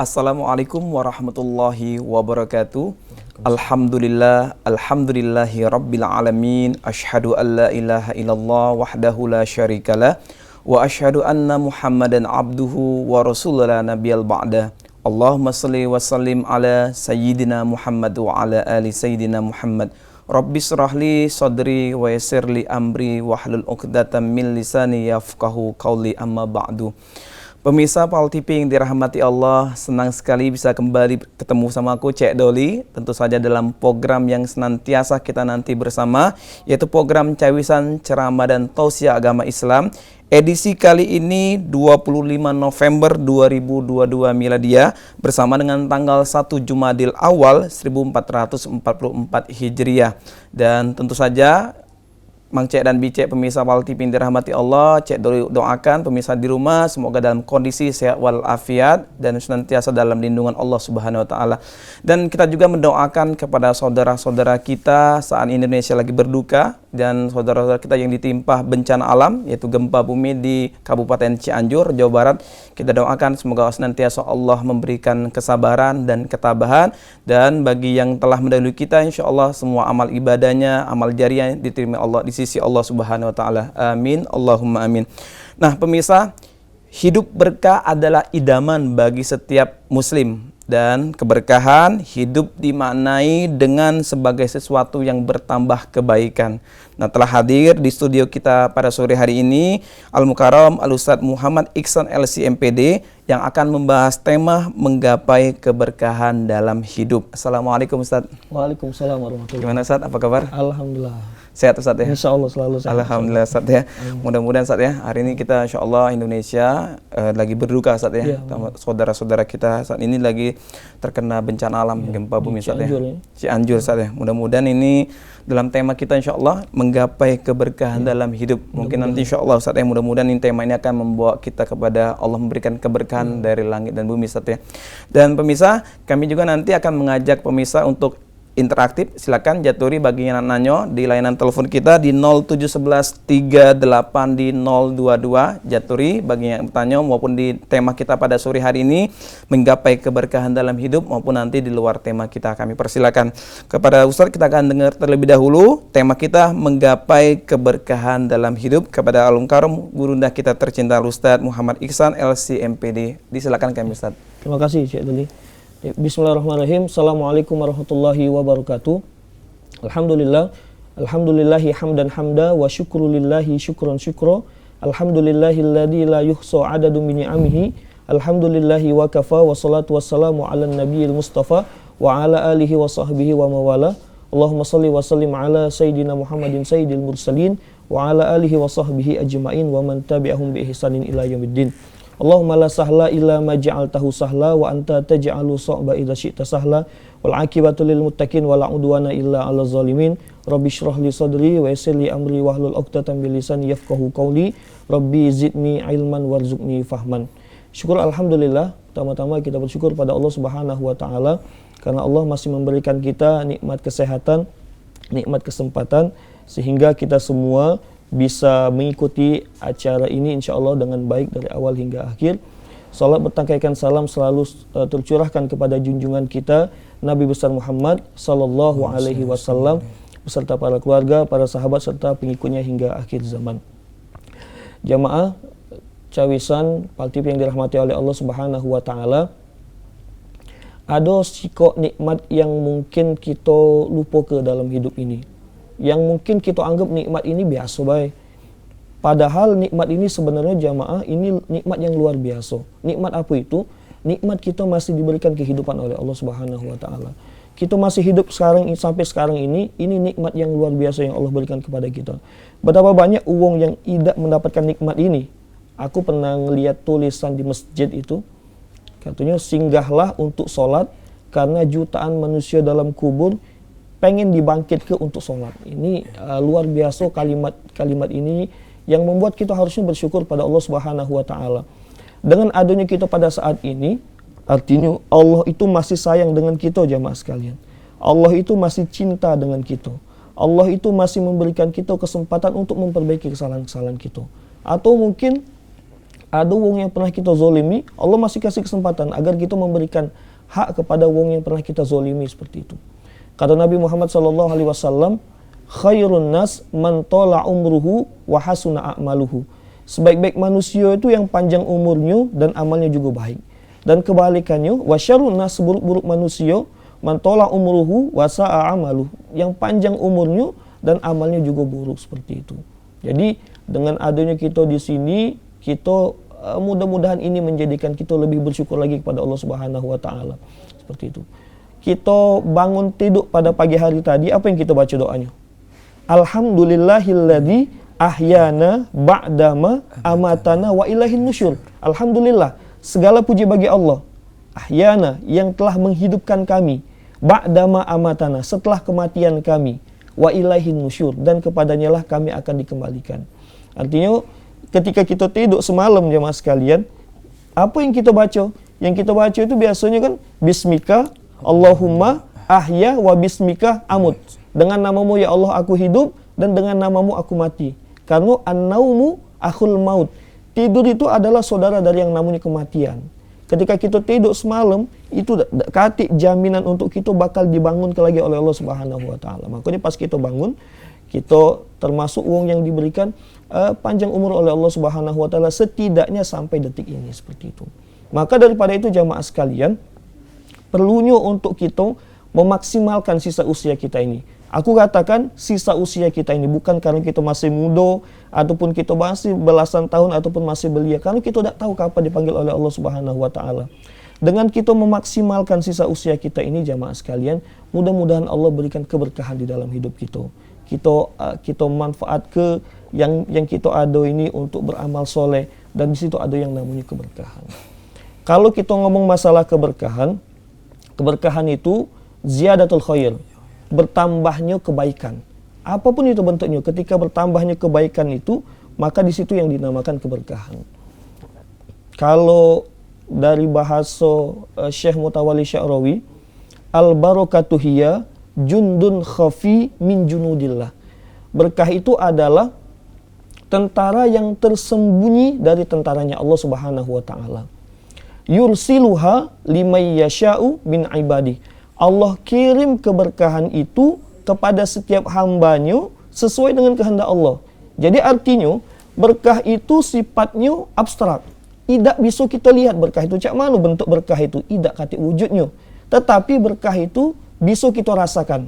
Assalamualaikum warahmatullahi wabarakatuh. Alhamdulillah, alhamdulillahi rabbil alamin. Asyhadu an la ilaha illallah wahdahu la syarikalah wa asyhadu anna Muhammadan abduhu wa rasuluhu la nabiyal ba'da. Allahumma salli wa sallim ala sayyidina Muhammad wa ala ali sayyidina Muhammad. Rabbi syrahli sadri wa yassirli amri wahlul 'uqdatam min lisani yafqahu qawli, amma ba'du. Pemirsa Pal TV yang dirahmati Allah, senang sekali bisa kembali ketemu sama aku, Cek Doli. Tentu saja dalam program yang senantiasa kita nanti bersama, yaitu program Cawisan Ceramah dan Tausiah Agama Islam. Edisi kali ini 25 November 2022 Miladia, bersama dengan tanggal 1 Jumadil Awal 1444 Hijriah. Dan tentu saja Mang Cek dan Bicek pemirsa Pal TV yang dirahmati Allah, Cek doakan pemirsa di rumah semoga dalam kondisi sehat walafiat dan senantiasa dalam lindungan Allah Subhanahu wa taala. Dan kita juga mendoakan kepada saudara-saudara kita saat Indonesia lagi berduka dan saudara-saudara kita yang ditimpa bencana alam yaitu gempa bumi di Kabupaten Cianjur, Jawa Barat. Kita doakan semoga senantiasa Allah memberikan kesabaran dan ketabahan, dan bagi yang telah mendahului kita insyaallah semua amal ibadahnya, amal jariah diterima Allah di sisi Allah Subhanahu wa taala. Amin, Allahumma amin. Nah, pemirsa, hidup berkah adalah idaman bagi setiap muslim, dan keberkahan hidup dimaknai dengan sebagai sesuatu yang bertambah kebaikan. Nah, telah hadir di studio kita pada sore hari ini Al-Mukarram Al-Ustadz Muhammad Iksan LC MPD yang akan membahas tema menggapai keberkahan dalam hidup. Assalamualaikum Ustadz. Waalaikumsalam warahmatullahi wabarakatuh. Gimana Ustadz, apa kabar? Alhamdulillah. Sehat Ustadz ya? Insya Allah selalu sehat. Alhamdulillah Ustadz ya. Mudah-mudahan Ustadz ya, hari ini kita insya Allah Indonesia lagi berduka Ustadz ya. Saudara-saudara kita saat ini lagi terkena bencana alam, gempa bumi Ustadz ya. Cianjur Ustadz ya. Mudah-mudahan ini dalam tema kita insya Allah menggapai keberkahan dalam hidup. Mungkin nanti insya Allah Ustadz ya, mudah-mudahan ini tema ini akan membawa kita kepada Allah memberikan keberkahan dari langit dan bumi Ustadz ya. Dan pemirsa, kami juga nanti akan mengajak pemirsa untuk interaktif. Silakan jaturi bagi yang nanyo di layanan telepon kita di 0711 38 di 022. Jaturi bagi yang bertanya maupun di tema kita pada sore hari ini menggapai keberkahan dalam hidup maupun nanti di luar tema kita. Kami persilakan kepada Ustaz, kita akan dengar terlebih dahulu tema kita menggapai keberkahan dalam hidup kepada Al-Mukarram gurunda kita tercinta Ustaz Muhammad Iksan LC MPD. Disilakan kami Ustaz. Terima kasih Cik Duli. Bismillahirrahmanirrahim. Assalamualaikum warahmatullahi wabarakatuh. Alhamdulillah. Alhamdulillahi hamdan hamda wa syukrulillahi syukran syukra. Alhamdulillahilladzi la yuhsa adadu min ni'amihi. Alhamdulillahi wa kafa wa salatu wassalamu ala nabiyil mustafa wa ala alihi wa sahbihi wa mawala. Allahumma salli wa sallim ala sayyidina Muhammadin sayyidil mursalin wa ala alihi wa sahbihi ajma'in wa man tabi'ahum bi ihsanin ila yaumiddin. Allahumma la sahla illa ma ja'altahu sahla wa anta taj'alu sa'ba idza syi'ta sahla wal 'aqibatu lil muttaqin wa la 'udwana illa 'alal zalimin. Rabbi shrah li sadri wa yassir li amri wahlul 'uqdatam min lisani yafqahu qawli. Rabbi zidni ilman warzuqni fahman. Syukur alhamdulillah, pertama-tama kita bersyukur pada Allah Subhanahu wa taala karena Allah masih memberikan kita nikmat kesehatan, nikmat kesempatan sehingga kita semua bisa mengikuti acara ini insya Allah dengan baik dari awal hingga akhir. Salat bertangkaikan salam selalu tercurahkan kepada junjungan kita Nabi besar Muhammad sallallahu alaihi wasallam beserta para keluarga, para sahabat serta pengikutnya hingga akhir zaman. Jamaah Cawisan Pal TV yang dirahmati oleh Allah Subhanahu wa taala, ada sikok nikmat yang mungkin kita lupa ke dalam hidup ini, yang mungkin kita anggap nikmat ini biasa baik. Padahal nikmat ini sebenarnya jamaah ini nikmat yang luar biasa. Nikmat apa itu? Nikmat kita masih diberikan kehidupan oleh Allah Subhanahu wa taala. Kita masih hidup sekarang sampai sekarang ini nikmat yang luar biasa yang Allah berikan kepada kita. Betapa banyak uang yang tidak mendapatkan nikmat ini. Aku pernah ngelihat tulisan di masjid itu, katanya singgahlah untuk sholat karena jutaan manusia dalam kubur pengen dibangkit ke untuk sholat. Ini luar biasa kalimat ini yang membuat kita harusnya bersyukur pada Allah Subhanahu wa taala. Dengan adanya kita pada saat ini, artinya Allah itu masih sayang dengan kita jamaah sekalian. Allah itu masih cinta dengan kita. Allah itu masih memberikan kita kesempatan untuk memperbaiki kesalahan-kesalahan kita. Atau mungkin ada wong yang pernah kita zolimi, Allah masih kasih kesempatan agar kita memberikan hak kepada wong yang pernah kita zolimi seperti itu. Kata Nabi Muhammad SAW, khairun nas man tola umruhu wa hasuna a'maluhu. Sebaik-baik manusia itu yang panjang umurnya dan amalnya juga baik. Dan kebalikannya, wa syarrun nas, seburuk-buruk manusia, man tola umruhu wa sa'a amaluhu. Yang panjang umurnya dan amalnya juga buruk seperti itu. Jadi dengan adanya kita di sini, kita mudah-mudahan ini menjadikan kita lebih bersyukur lagi kepada Allah Subhanahu wa taala. Seperti itu. Kita bangun tidur pada pagi hari tadi, apa yang kita baca doanya? Alhamdulillahilladzi ahyana ba'dama amatana wa ilaihin nusyur. Alhamdulillah, segala puji bagi Allah. Ahyana, yang telah menghidupkan kami, ba'dama amatana, setelah kematian kami, wa ilaihin nusyur, dan kepadanya lah kami akan dikembalikan. Artinya ketika kita tidur semalam jemaah sekalian, apa yang kita baca? Yang kita baca itu biasanya kan bismika Allahumma ahya wa bismika amut. Dengan namamu ya Allah aku hidup dan dengan namamu aku mati. Karena an-naumu akhul maut. Tidur itu adalah saudara dari yang namanya kematian. Ketika kita tidur semalam, itu katik jaminan untuk kita bakal dibangun lagi oleh Allah Subhanahu wa taala. Makanya pas kita bangun, kita termasuk wong yang diberikan panjang umur oleh Allah Subhanahu wa taala setidaknya sampai detik ini, seperti itu. Maka daripada itu jamaah sekalian, perlunya untuk kita memaksimalkan sisa usia kita ini. Aku katakan sisa usia kita ini bukan karena kita masih muda ataupun kita masih belasan tahun ataupun masih belia, karena kita tidak tahu kapan dipanggil oleh Allah Subhanahu wa taala. Dengan kita memaksimalkan sisa usia kita ini jamaah sekalian, mudah-mudahan Allah berikan keberkahan di dalam hidup kita. Kita manfaat ke yang kita ada ini untuk beramal soleh, dan di situ ada yang namanya keberkahan. Kalau kita ngomong masalah keberkahan itu ziyadatul khair, bertambahnya kebaikan. Apapun itu bentuknya, ketika bertambahnya kebaikan itu, maka di situ yang dinamakan keberkahan. Kalau dari bahasa Syekh Mutawalli Sya'rawi, al-barakatuh hiya jundun khafi min junudillah. Berkah itu adalah tentara yang tersembunyi dari tentaranya Allah Subhanahu wa taala. Yursiluha liman yasha'u min ibadi. Allah kirim keberkahan itu kepada setiap hambanya sesuai dengan kehendak Allah. Jadi artinya berkah itu sifatnya abstrak. Tidak bisa kita lihat berkah itu cak mana bentuk berkah itu, tidak kata wujudnya. Tetapi berkah itu bisa kita rasakan.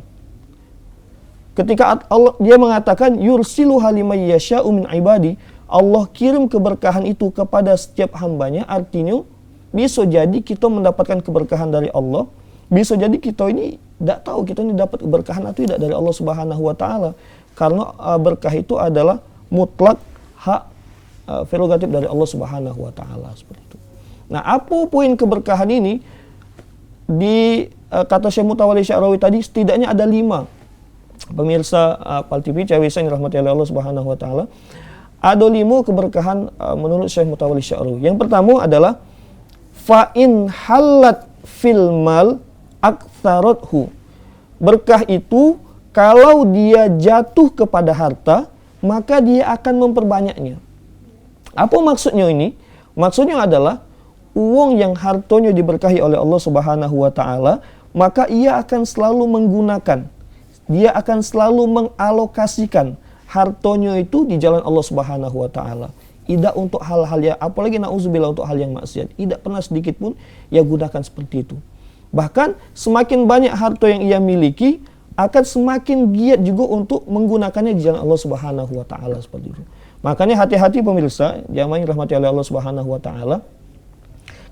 Ketika Allah dia mengatakan yursiluha liman yasha'u min ibadi, Allah kirim keberkahan itu kepada setiap hambanya, artinya bisa jadi kita mendapatkan keberkahan dari Allah, bisa jadi kita ini tidak tahu kita ini dapat keberkahan atau tidak dari Allah Subhanahu wa taala. Karena berkah itu adalah mutlak hak prerogatif dari Allah Subhanahu wa taala, seperti itu. Nah, apa poin keberkahan ini? Di kata Syekh Mutawalli Sya'rawi tadi setidaknya ada 5. Pemirsa Pal TV cewek yang dirahmati oleh Allah Subhanahu wa taala, ada 5 keberkahan menurut Syekh Mutawalli Sya'rawi. Yang pertama adalah fa in halat fil mal aktsarathu. Berkah itu kalau dia jatuh kepada harta, maka dia akan memperbanyaknya. Apa maksudnya ini? Maksudnya adalah uang yang hartanya diberkahi oleh Allah Subhanahu wa taala, maka ia akan selalu menggunakan, dia akan selalu mengalokasikan hartanya itu di jalan Allah Subhanahu wa taala. Tidak untuk hal-hal yang, apalagi na'udzubillah untuk hal yang maksiat. Tidak pernah sedikit pun ia gunakan seperti itu. Bahkan semakin banyak harta yang ia miliki, akan semakin giat juga untuk menggunakannya di jalan Allah Subhanahu wa taala, seperti itu. Makanya hati-hati pemirsa, jamaah yang dirahmati oleh Allah Subhanahu wa taala.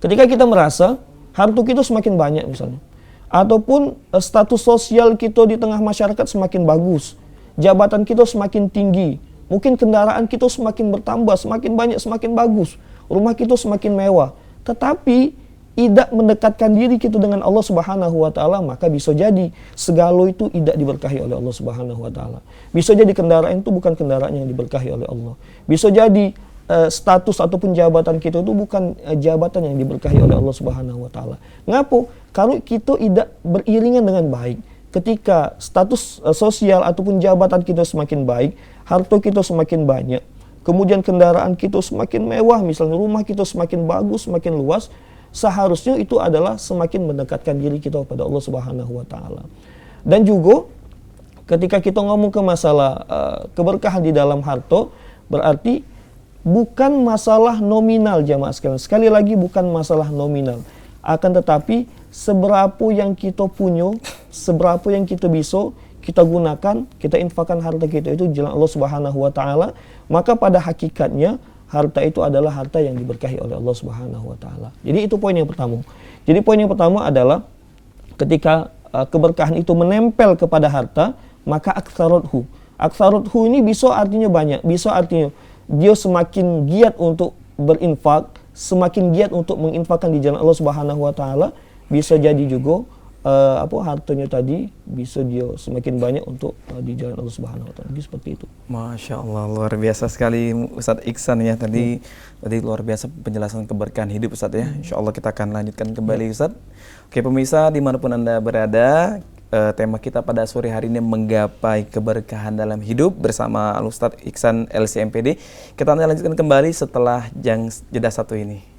Ketika kita merasa harta kita semakin banyak misalnya, ataupun status sosial kita di tengah masyarakat semakin bagus, jabatan kita semakin tinggi, mungkin kendaraan kita semakin bertambah, semakin banyak, semakin bagus, rumah kita semakin mewah, tetapi tidak mendekatkan diri kita dengan Allah Subhanahu wa taala, maka bisa jadi segala itu tidak diberkahi oleh Allah Subhanahu wa taala. Bisa jadi kendaraan itu bukan kendaraan yang diberkahi oleh Allah. Bisa jadi status ataupun jabatan kita itu bukan jabatan yang diberkahi oleh Allah Subhanahu wa taala. Ngapa? Kalau kita tidak beriringan dengan baik. Ketika status sosial ataupun jabatan kita semakin baik, harta kita semakin banyak, kemudian kendaraan kita semakin mewah, misalnya rumah kita semakin bagus, semakin luas, seharusnya itu adalah semakin mendekatkan diri kita kepada Allah Subhanahu wa taala. Dan juga ketika kita ngomong ke masalah keberkahan di dalam harta, berarti bukan masalah nominal jamaah sekalian. Sekali lagi bukan masalah nominal. Akan tetapi seberapa yang kita punya, seberapa yang kita bisa kita gunakan, kita infakkan harta kita itu jalan Allah Subhanahu wa taala, maka pada hakikatnya harta itu adalah harta yang diberkahi oleh Allah Subhanahu wa taala. Jadi itu poin yang pertama. Jadi poin yang pertama adalah ketika keberkahan itu menempel kepada harta, maka aktsarothu. Aktsarothu ini bisa artinya banyak, bisa artinya dia semakin giat untuk berinfak, semakin giat untuk menginfakkan di jalan Allah Subhanahu wa taala, bisa jadi juga hartanya tadi bisa dia semakin banyak untuk di jalan Allah Subhanahu wa taala. Jadi seperti itu. Masya Allah, luar biasa sekali Ustadz Iksan ya tadi. Tadi luar biasa penjelasan keberkahan hidup Ustadz ya. Insya Allah kita akan lanjutkan kembali Ustadz. Oke pemirsa dimanapun Anda berada, tema kita pada sore hari ini menggapai keberkahan dalam hidup bersama Ustadz Iksan LCMPD. Kita akan lanjutkan kembali setelah jeda satu ini.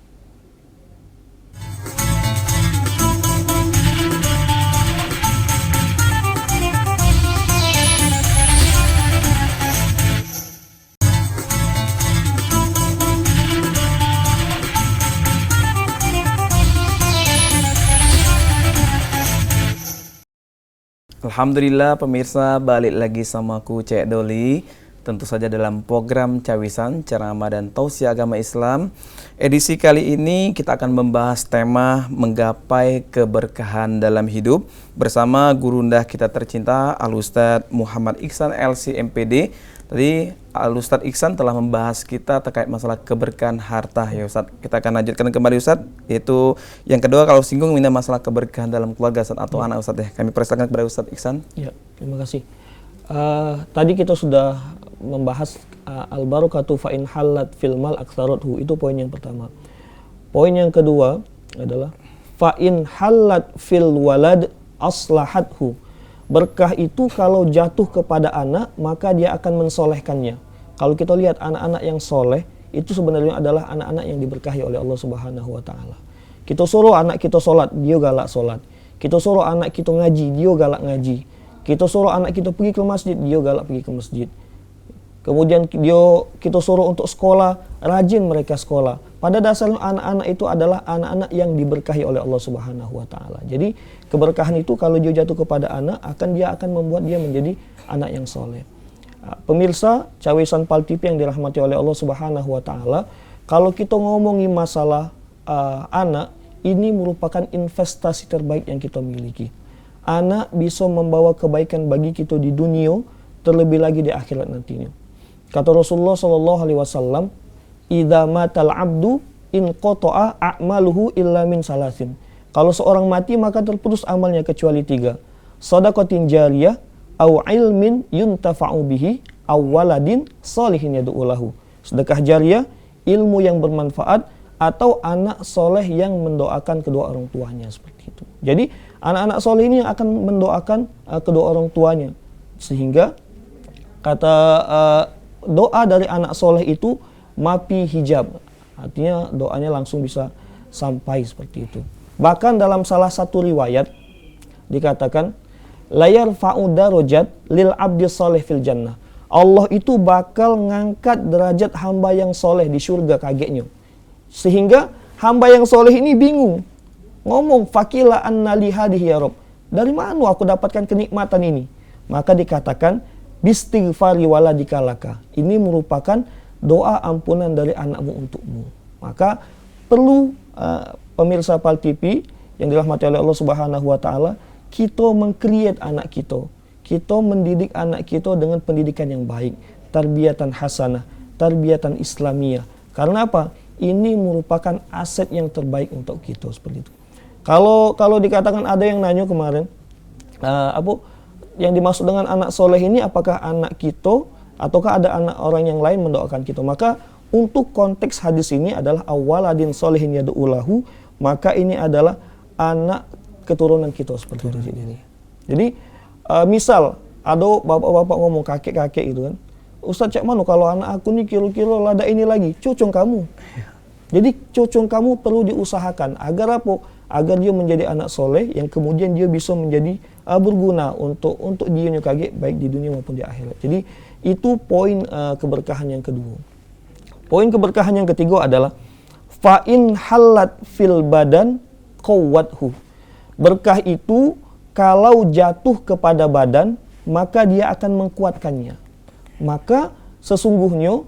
Alhamdulillah pemirsa, balik lagi sama aku Cek Doli. Tentu saja dalam program Cawisan Ceramah dan Tausiah Agama Islam. Edisi kali ini kita akan membahas tema menggapai keberkahan dalam hidup bersama gurunda kita tercinta Al-Ustadz Muhammad Iksan LCMPD. Tadi Al-Ustadz Iksan telah membahas kita terkait masalah keberkahan harta ya Ustadz. Kita akan lanjutkan kembali Ustadz, yaitu yang kedua kalau singgung ini masalah keberkahan dalam keluarga Ustadz atau anak Ustadz ya. Kami persilakan kepada Ustadz Iksan. Ya, terima kasih. Tadi kita sudah membahas al-barakatu fa in halat fil mal aktsarothu, itu poin yang pertama. Poin yang kedua adalah fa in halat fil walad aslahathu. Berkah itu kalau jatuh kepada anak, maka dia akan mensolehkannya. Kalau kita lihat anak-anak yang soleh, itu sebenarnya adalah anak-anak yang diberkahi oleh Allah Subhanahu wa taala. Kita suruh anak kita sholat, dia galak sholat. Kita suruh anak kita ngaji, dia galak ngaji. Kita suruh anak kita pergi ke masjid, dia galak pergi ke masjid. Kemudian kita suruh untuk sekolah, rajin mereka sekolah. Pada dasarnya anak-anak itu adalah anak-anak yang diberkahi oleh Allah Subhanahu wa taala. Jadi keberkahan itu kalau dia jatuh kepada anak, dia akan membuat dia menjadi anak yang soleh. Pemirsa Cawisan Pal TV yang dirahmati oleh Allah Subhanahu wa taala, kalau kita ngomongin masalah anak, ini merupakan investasi terbaik yang kita miliki. Anak bisa membawa kebaikan bagi kita di dunia, terlebih lagi di akhirat nantinya. Kata Rasulullah SAW, "Idza matal abdu in qata'a a'maluhu illa min salasin." Kalau seorang mati maka terputus amalnya kecuali 3. Shadaqatin jariyah, au ilmin yuntafa'u bihi, aw waladin shalihin yad'u lahu. Sedekah jariyah, ilmu yang bermanfaat, atau anak soleh yang mendoakan kedua orang tuanya, seperti itu. Jadi anak-anak soleh ini akan mendoakan kedua orang tuanya, sehingga kata doa dari anak soleh itu mapi hijab, artinya doanya langsung bisa sampai seperti itu. Bahkan dalam salah satu riwayat dikatakan layar fa'uda rojat lil abdi soleh fil jannah. Allah itu bakal ngangkat derajat hamba yang soleh di surga, kagetnya. Sehingga hamba yang soleh ini bingung, ngomong fakila anna li hadhihi ya Rabb, dari mana aku dapatkan kenikmatan ini? Maka dikatakan bistighfari waladika laka. Ini merupakan doa ampunan dari anakmu untukmu. Maka perlu pemirsa Pal TV yang dirahmati oleh Allah Subhanahu wa taala, kita meng-create anak kita. Kita mendidik anak kita dengan pendidikan yang baik, tarbiyatan hasanah, tarbiyatan islamiyah. Karena apa? Ini merupakan aset yang terbaik untuk kita, seperti itu. Kalau dikatakan ada yang nanya kemarin, yang dimaksud dengan anak soleh ini apakah anak kita ataukah ada anak orang yang lain mendoakan kita? Maka untuk konteks hadis ini adalah awaladin solehin yad'u lahu, maka ini adalah anak keturunan kita, seperti itu. Jadi misal ada bapak-bapak ngomong kakek-kakek gitu kan, Ustaz cak mana kalau anak aku ni kira-kira lada ini lagi, cocong kamu. Jadi cocong kamu perlu diusahakan agar apa? Agar dia menjadi anak soleh yang kemudian dia bisa menjadi berguna untuk dia kaget baik di dunia maupun di akhirat. Jadi itu poin keberkahan yang kedua. Poin keberkahan yang ketiga adalah fa'in halat fil badan qawwathu. Berkah itu kalau jatuh kepada badan maka dia akan mengkuatkannya. Maka sesungguhnya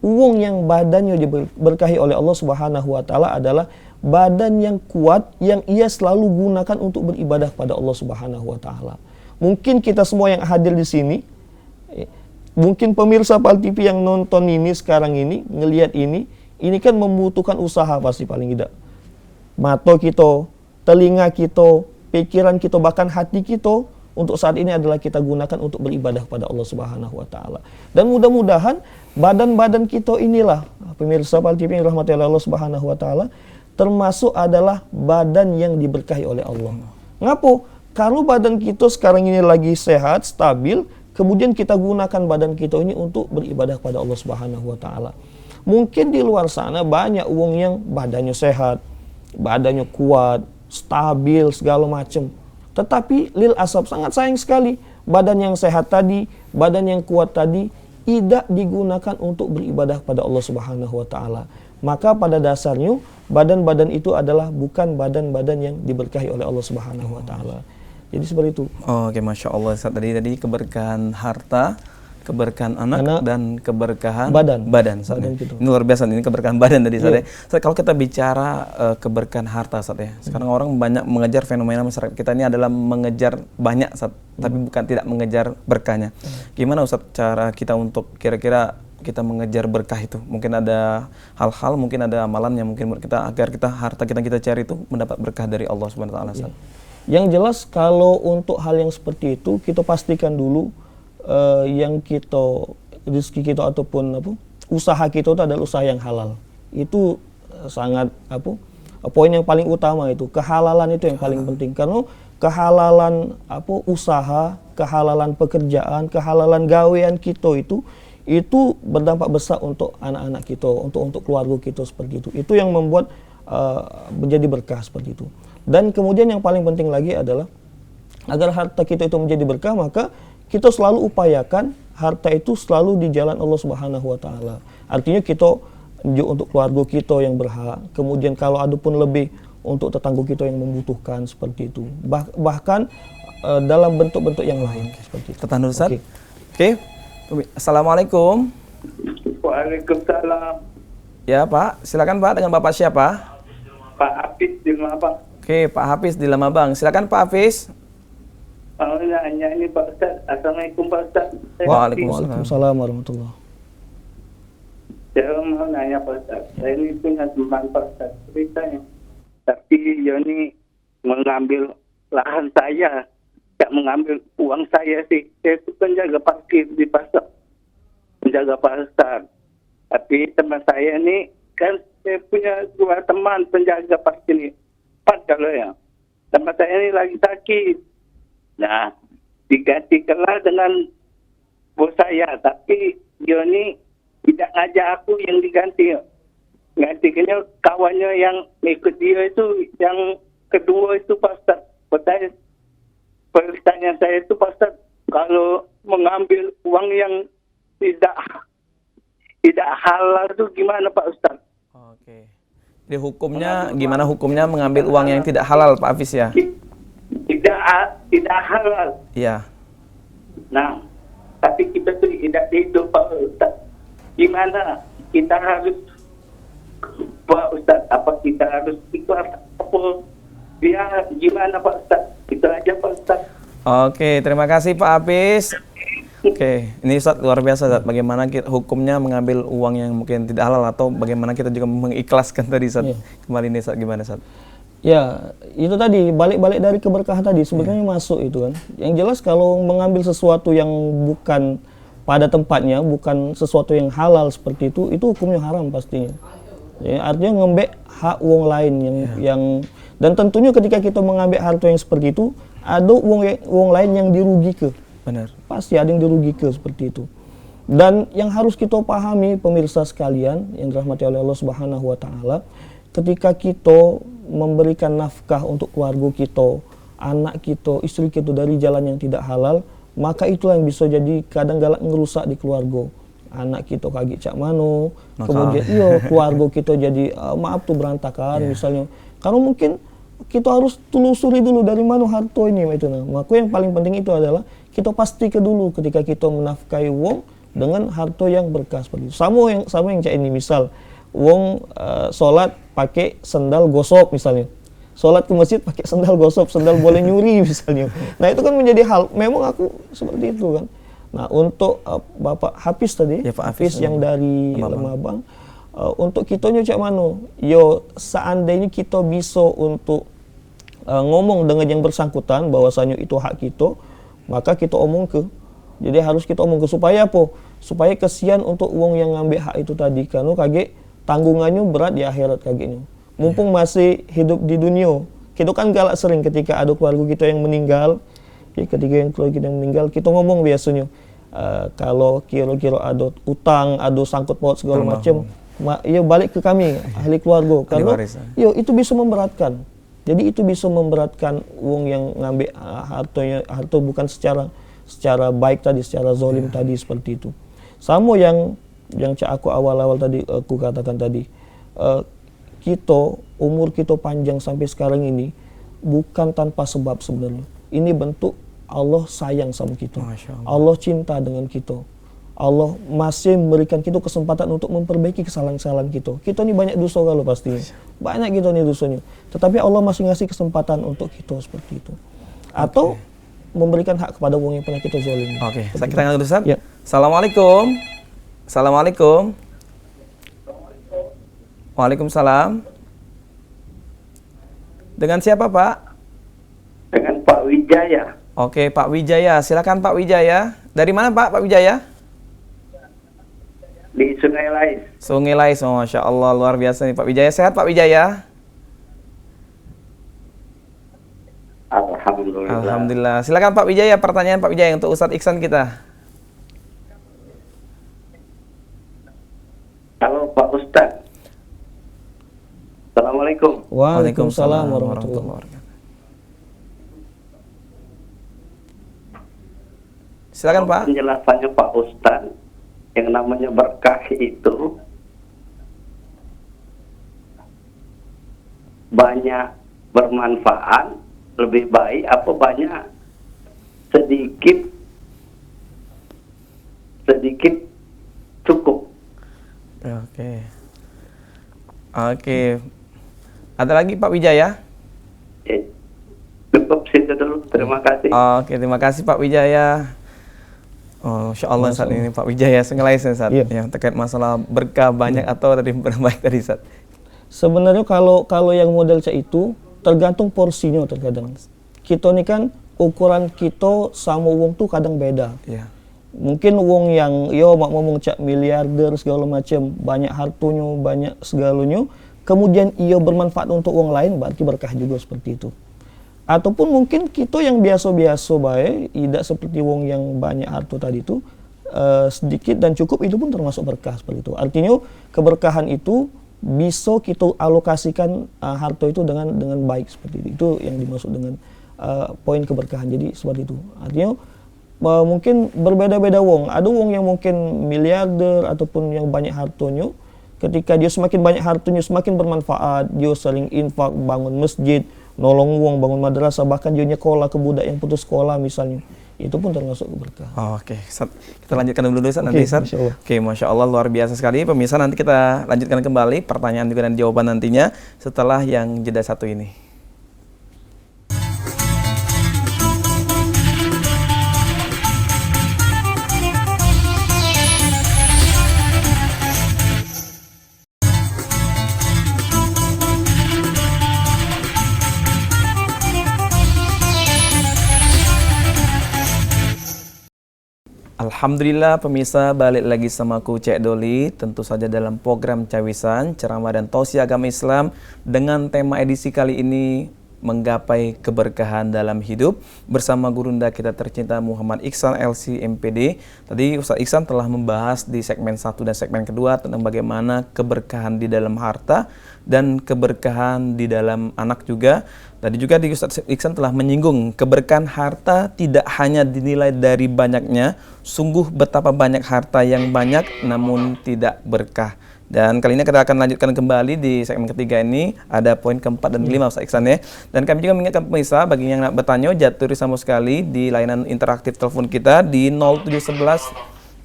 uang yang badannya diberkahi oleh Allah Subhanahu wa taala adalah badan yang kuat yang ia selalu gunakan untuk beribadah pada Allah Subhanahu wa taala. Mungkin kita semua yang hadir di sini, mungkin pemirsa PAL TV yang nonton ini sekarang ini, ngelihat ini kan membutuhkan usaha pasti paling tidak. Mata kita, telinga kita, pikiran kita, bahkan hati kita untuk saat ini adalah kita gunakan untuk beribadah pada Allah Subhanahu wa taala. Dan mudah-mudahan badan-badan kita inilah pemirsa PAL TV yang dirahmati oleh Allah Subhanahu wa taala termasuk adalah badan yang diberkahi oleh Allah. Ngapo? Kalau badan kita sekarang ini lagi sehat, stabil, kemudian kita gunakan badan kita ini untuk beribadah pada Allah Subhanahu wa taala. Mungkin di luar sana banyak uang yang badannya sehat, badannya kuat, stabil segala macam. Tetapi lil asab sangat sayang sekali badan yang sehat tadi, badan yang kuat tadi tidak digunakan untuk beribadah pada Allah Subhanahu wa taala. Maka pada dasarnya badan-badan itu adalah bukan badan-badan yang diberkahi oleh Allah Subhanahu wa taala. Jadi seperti itu. Oke, Masya Allah. Tadi keberkahan harta, keberkahan anak dan keberkahan badan. Badan ini luar biasa, ini keberkahan badan tadi. Kalau kita bicara keberkahan harta, ya. Sekarang orang banyak mengejar fenomena masyarakat kita ini adalah mengejar banyak, tapi bukan tidak mengejar berkahnya. Gimana Ustaz cara kita untuk kira-kira kita mengejar berkah itu? Mungkin ada hal-hal, mungkin ada amalan yang mungkin kita agar harta kita cari itu mendapat berkah dari Allah Subhanahu wa taala. Yang jelas kalau untuk hal yang seperti itu kita pastikan dulu yang kita rezeki kita ataupun usaha kita itu adalah usaha yang halal. Itu sangat poin yang paling utama itu, kehalalan itu yang paling penting, karena kehalalan usaha, kehalalan pekerjaan, kehalalan gawean kita itu berdampak besar untuk anak-anak kita, untuk keluarga kita seperti itu. Itu yang membuat menjadi berkah seperti itu. Dan kemudian yang paling penting lagi adalah agar harta kita itu menjadi berkah, maka kita selalu upayakan harta itu selalu di jalan Allah Subhanahu wa taala. Artinya kita untuk keluarga kita yang berhak, kemudian kalau ada pun lebih untuk tetangga kita yang membutuhkan seperti itu. Bahkan dalam bentuk-bentuk yang lain seperti itu. Tetangga Ustaz. Oke. Assalamualaikum. Waalaikumsalam. Ya Pak, silakan Pak, dengan Bapak siapa? Pak Hafiz di Lamabang. Oke, Pak Hafiz di Lamabang. Silakan Pak Hafiz. Nanya ini Pak Ustaz. Assalamualaikum Pak Ustaz. Waalaikumsalam warahmatullahi. Saya mau nanya Pak Ustaz. Saya ini punya teman Pak Ustaz ceritanya. Tapi dia ini mengambil lahan saya. Tak mengambil uang saya sih. Saya itu penjaga parkir di pasar. Penjaga pasar. Tapi teman saya ini kan saya punya dua teman penjaga parkir ini. 4 kalau ya. Teman saya ini lagi sakit. Nah, digantikanlah dengan bos saya, tapi dia ni tidak ngajak aku yang diganti. Gantikannya kawannya yang ikut dia itu, yang kedua itu Pak Ustaz. Pertanyaan saya itu Pak Ustaz, kalau mengambil uang yang tidak halal itu gimana Pak Ustaz? Oke. Jadi hukumnya, gimana hukumnya mengambil uang yang tidak halal Pak Hafiz ya? Tidak halal. Iya. Nah, tapi kita tuh tidak hidup Pak Ustaz. Gimana kita harus Pak Ustaz? Apa kita harus ikhlas? Apa dia gimana Pak Ustaz? Itu aja Pak Ustaz. Oke, terima kasih Pak Hafiz. Oke, ini Ustaz luar biasa Ustaz. Bagaimana hukumnya mengambil uang yang mungkin tidak halal atau bagaimana kita juga mengikhlaskan tadi Ustaz. Kembali ini Ustaz, gimana Ustaz? Ya, itu tadi balik-balik dari keberkahan tadi sebenarnya masuk itu kan. Yang jelas kalau mengambil sesuatu yang bukan pada tempatnya, bukan sesuatu yang halal seperti itu hukumnya haram pastinya. Ya, artinya ngembek hak uang lain yang dan tentunya ketika kita mengambil harta yang seperti itu, ada uang lain yang dirugikan. Benar. Pasti ada yang dirugikan seperti itu. Dan yang harus kita pahami pemirsa sekalian yang dirahmati oleh Allah Subhanahu wa taala, ketika kita memberikan nafkah untuk keluarga kita, anak kita, istri kita dari jalan yang tidak halal, maka itulah yang bisa jadi kadang galak ngerusak di keluarga. Anak kita kaget cak mano, kemudian keluarga kita jadi maaf tuh berantakan misalnya. Karena mungkin kita harus telusuri dulu dari mana harta ini itu. Maka yang paling penting itu adalah kita pastikan dulu ketika kita menafkahi wong dengan harta yang berkah seperti itu. Sama yang cak ini, misal wong sholat pakai sendal gosok misalnya. Sholat ke masjid pakai sendal gosok, sendal boleh nyuri misalnya. Nah itu kan menjadi hal, memang aku seperti itu kan. Nah untuk Bapak Hafiz tadi, ya, Pak Hafiz yang dari Lemabang, untuk kita cak mano, yo seandainya kita bisa untuk ngomong dengan yang bersangkutan bahwasanya itu hak kita, maka kita omong ke. Jadi harus kita omong ke supaya apa? Supaya kesian untuk uang yang ngambil hak itu tadi, karena kaget tanggungannya berat di akhirat kagetnya. Mumpung masih hidup di dunia, kita kan galak sering ketika ada keluarga kita yang meninggal. Ketika yang keluarga kita yang meninggal, kita ngomong biasanya kalau kira-kira ada utang, ada sangkut paut segala macam, ya balik ke kami ahli keluarga, karena itu bisa memberatkan. Jadi itu bisa memberatkan wong yang ngambil harta bukan secara baik tadi, secara zalim tadi seperti itu. Sama yang aku awal-awal tadi aku katakan tadi, kita umur kita panjang sampai sekarang ini bukan tanpa sebab sebenarnya. Ini bentuk Allah sayang sama kita. Allah cinta dengan kita. Allah masih memberikan kita kesempatan untuk memperbaiki kesalahan-kesalahan kita. Kita ini banyak dosa kalau pasti. Banyak kita ini dosanya. Tetapi Allah masih ngasih kesempatan untuk kita seperti itu. Atau memberikan hak kepada orang yang pernah kita zalimi. Oke, kita tanya dulu Ustaz. Ya. Assalamualaikum. Assalamualaikum. Waalaikumsalam. Dengan siapa, Pak? Dengan Pak Wijaya. Oke, Pak Wijaya. Silakan Pak Wijaya. Dari mana Pak Wijaya? Di Sungai Lais. Sungai Lais, Masya Allah, luar biasa nih Pak Wijaya. Sehat Pak Wijaya? Alhamdulillah. Alhamdulillah. Silakan Pak Wijaya, pertanyaan Pak Wijaya untuk Ustadz Iksan kita. Halo Pak Ustadz. Assalamualaikum. Waalaikumsalam warahmatullahi wabarakatuh. Silakan Pak. Penjelasannya Pak Ustadz, yang namanya berkah itu banyak bermanfaat, lebih baik apa banyak sedikit cukup. Oke. Ada lagi Pak Wijaya? Cukup situ dulu. Terima kasih. Oke, terima kasih Pak Wijaya. Oh, Masya Allah saat ini Pak Wijaya Sungai Lais saat yang terkait masalah berkah banyak atau tadi berbaik tadi saat. Sebenarnya kalau yang model cak itu tergantung porsinya terkadang. Kita ini kan ukuran kita sama uang tuh kadang beda. Iya. Mungkin uang yang mak ngomong cak miliarder segala macam, banyak hartunya, banyak segalanya, kemudian bermanfaat untuk uang lain, berarti berkah juga seperti itu. Ataupun mungkin kita yang biasa-biasa baik, tidak seperti wong yang banyak harta tadi itu, sedikit dan cukup itu pun termasuk berkah seperti itu. Artinya keberkahan itu bisa kita alokasikan harta itu dengan baik seperti itu. Itu yang dimaksud dengan poin keberkahan. Jadi seperti itu. Artinya mungkin berbeda-beda wong. Ada wong yang mungkin miliarder ataupun yang banyak hartanya. Ketika dia semakin banyak hartanya, semakin bermanfaat. Dia sering infak, bangun masjid, nolong uang, bangun madrasah, bahkan dia nyekolah ke budak yang putus sekolah misalnya. Itu pun termasuk berkah. Oke, kita lanjutkan dulu Ustaz nanti Ustaz. Oke, Masya Allah luar biasa sekali. Pemirsa, nanti kita lanjutkan kembali pertanyaan juga dan jawaban nantinya setelah yang jeda satu ini. Alhamdulillah pemirsa, balik lagi sama aku Cek Doli, tentu saja dalam program Cawisan, ceramah dan tausiah agama Islam dengan tema edisi kali ini menggapai keberkahan dalam hidup bersama gurunda kita tercinta Muhammad Iksan LC MPD. Tadi Ustaz Iksan telah membahas di segmen 1 dan segmen kedua tentang bagaimana keberkahan di dalam harta dan keberkahan di dalam anak juga. Tadi juga di Ustaz Iksan telah menyinggung keberkahan harta tidak hanya dinilai dari banyaknya, sungguh betapa banyak harta yang banyak namun tidak berkah. Dan kali ini kita akan lanjutkan kembali di segmen ketiga ini, ada poin keempat dan kelima Ustaz Iksan ya. Dan kami juga mengingatkan pemirsa bagi yang nak bertanya jatuh sama sekali di layanan interaktif telepon kita di 0711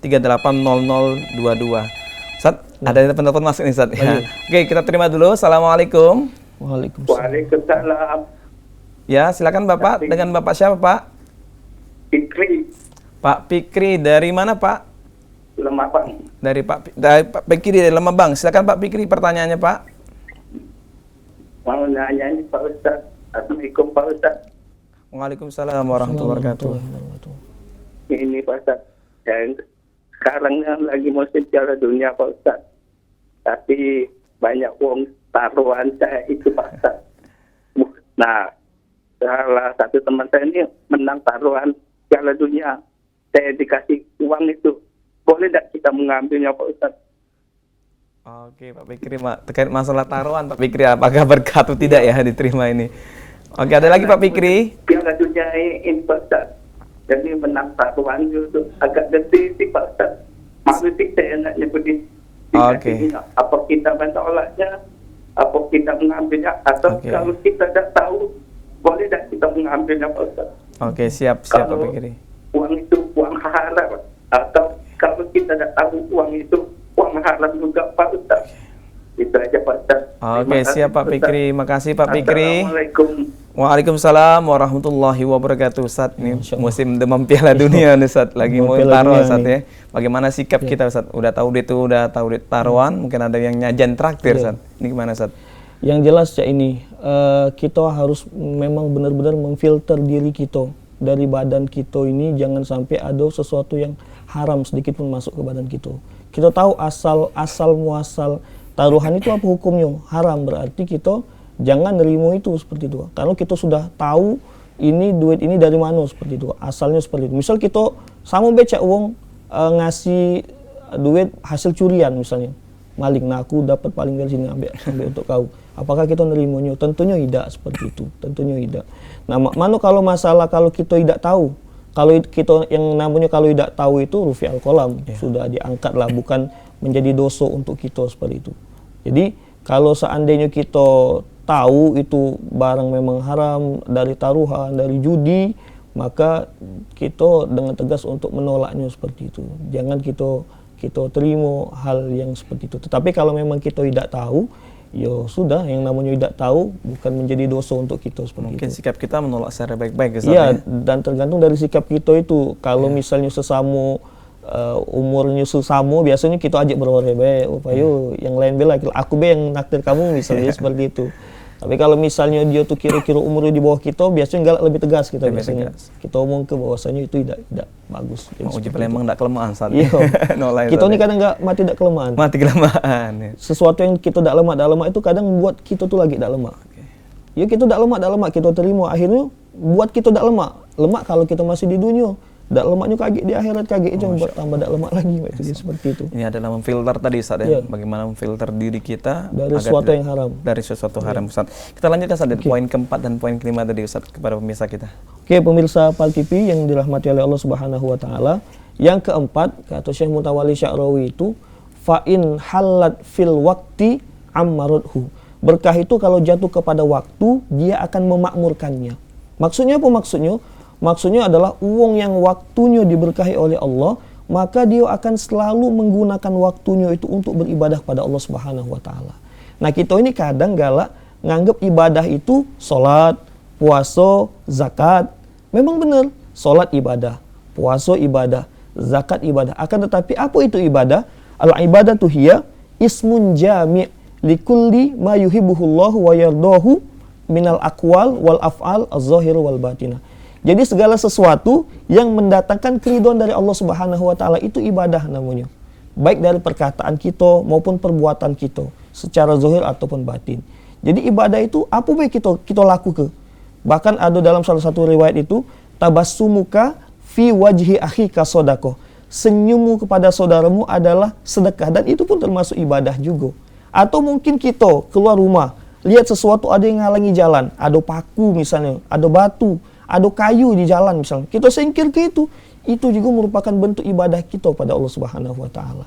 380022. Ustaz, ada penelpon masuk nih Ustaz ya. Oke, kita terima dulu. Assalamualaikum. Waalaikumsalam. Ya, silakan Bapak. Dengan Bapak siapa Pak? Fikri. Pak Fikri dari mana Pak? Lemabang. Dari Pak Fikri dari Lemabang. Silakan Pak Fikri pertanyaannya Pak. Mau nanya ini Pak Ustaz. Assalamualaikum Pak Ustaz. Waalaikumsalam warahmatullahi wabarakatuh. Ini Pak Ustaz. Dan sekarang lagi musim Piala Dunia Pak Ustaz. Tapi banyak uang taruhan saya itu Pak Ustaz. Nah, salah satu teman saya ini menang taruhan Piala Dunia. Saya dikasih uang itu. Boleh tidak kita mengambilnya Pak Ustaz? Oke Pak Fikri, terkait masalah taruhan Pak Fikri, apakah berkah atau tidak ya diterima ini? Oke, ada lagi Pak Fikri? Piala Dunia ini Pak Ustaz. Jadi menang taruhan itu agak detik sih Pak Ustaz. Maksudnya saya nak nyebutin. Oke. Apa kita menolaknya? Apa kita mengambilnya? Atau kalau kita tidak tahu, boleh tidak kita mengambilnya Pak Ustaz? Oke, siap Pak Fikri. Uang itu uang haram, atau kalau kita tidak tahu uang itu uang haram juga Pak Ustaz. Itu aja Pak Ustaz. Oke, siap Pak Fikri. Makasih Pak Fikri. Assalamualaikum. Waalaikumsalam warahmatullahi wabarakatuh. Ustaz, ini musim demam Piala Dunia nih Ustaz, lagi mau taruh Ustaz ya. Bagaimana sikap kita Ustaz? Udah tahu duit taruhan, mungkin ada yang nyajan traktir Ustaz. Ini gimana Ustaz? Yang jelas ya ini, kita harus memang benar-benar memfilter diri kita dari badan kita ini, jangan sampai ada sesuatu yang haram sedikit pun masuk ke badan kita. Kita tahu asal muasal taruhan itu apa hukumnya, haram, berarti kita jangan nerima itu seperti itu. Kalau kita sudah tahu ini duit ini dari mana seperti itu, asalnya seperti itu. Misal kita sama becak uang ngasih duit hasil curian misalnya, maling, nah aku dapat paling dari sini ambil untuk kau. Apakah kita nerimanya? Tentunya tidak seperti itu, tentunya tidak. Nah, mana kalau masalah kalau kita tidak tahu, kalau kita yang namanya kalau tidak tahu itu rufi al-qalam, sudah diangkat lah, bukan menjadi dosa untuk kita seperti itu. Jadi kalau seandainya kita tahu itu barang memang haram dari taruhan, dari judi, maka kita dengan tegas untuk menolaknya seperti itu. Jangan kita terima hal yang seperti itu. Tetapi kalau memang kita tidak tahu, ya sudah, yang namanya tidak tahu bukan menjadi dosa untuk kita seperti Mungkin itu. sikap kita menolak secara baik-baik Iya, dan tergantung dari sikap kita itu. Kalau misalnya sesama umurnya sesama, biasanya kita ajak beroreh baik, upayo yang lain bela, aku be yang naktir kamu misalnya seperti itu. Tapi kalau misalnya dia tuh kira-kira umurnya di bawah kita, biasanya galak lebih tegas kita lebih biasanya. Tegas. Kita omong ke bahwasanya itu tidak bagus. Mau uji memang tidak kelemahan saat Iya. Kita ini kan kadang nggak mati tidak kelemahan. mati kelemahan. Ya. Sesuatu yang kita tidak lemak itu kadang membuat kita tuh lagi tidak lemak. Ya kita tidak lemak, kita terima, akhirnya buat kita tidak lemak. Lemak kalau kita masih di dunia. Tidak lemaknya kaget di akhirat, kaget itu membuat tambah tidak lemak lagi. Itu seperti itu. Ini adalah memfilter tadi Ustaz ya. Bagaimana memfilter diri kita dari sesuatu yang haram. Dari sesuatu haram Ustaz. Kita lanjutkan Ustaz poin keempat dan poin kelima tadi Ustaz kepada pemirsa kita. Oke, pemirsa Pal TV yang dirahmati oleh Allah Subhanahu wa taala. Yang keempat, kata Syekh Mutawalli Sya'rawi itu, fa in halat fil waqti ammaruthu. Berkah itu kalau jatuh kepada waktu, dia akan memakmurkannya. Maksudnya apa maksudnya? Maksudnya adalah uang yang waktunya diberkahi oleh Allah, maka dia akan selalu menggunakan waktunya itu untuk beribadah pada Allah Subhanahu wa taala. Nah, kita ini kadang galak nganggap ibadah itu salat, puasa, zakat. Memang benar, salat ibadah, puasa ibadah, zakat ibadah. Akan tetapi apa itu ibadah? Al-ibadatu hiya ismun jami' likulli ma yuhibbuhullahu wa yardahu minal aqwal wal af'al az-zahir wal batinah. Jadi segala sesuatu yang mendatangkan keridhaan dari Allah Subhanahu wa taala itu ibadah namanya. Baik dari perkataan kita maupun perbuatan kita, secara zahir ataupun batin. Jadi ibadah itu apa baik kita lakukan. Bahkan ada dalam salah satu riwayat itu, tabassumuka fi wajhi akhika sodakoh. Senyummu kepada saudaramu adalah sedekah, dan itu pun termasuk ibadah juga. Atau mungkin kita keluar rumah, lihat sesuatu ada yang ngalangi jalan, ada paku misalnya, ada batu, ada kayu di jalan misalnya, kita singkir ke itu juga merupakan bentuk ibadah kita pada Allah Subhanahu wa taala.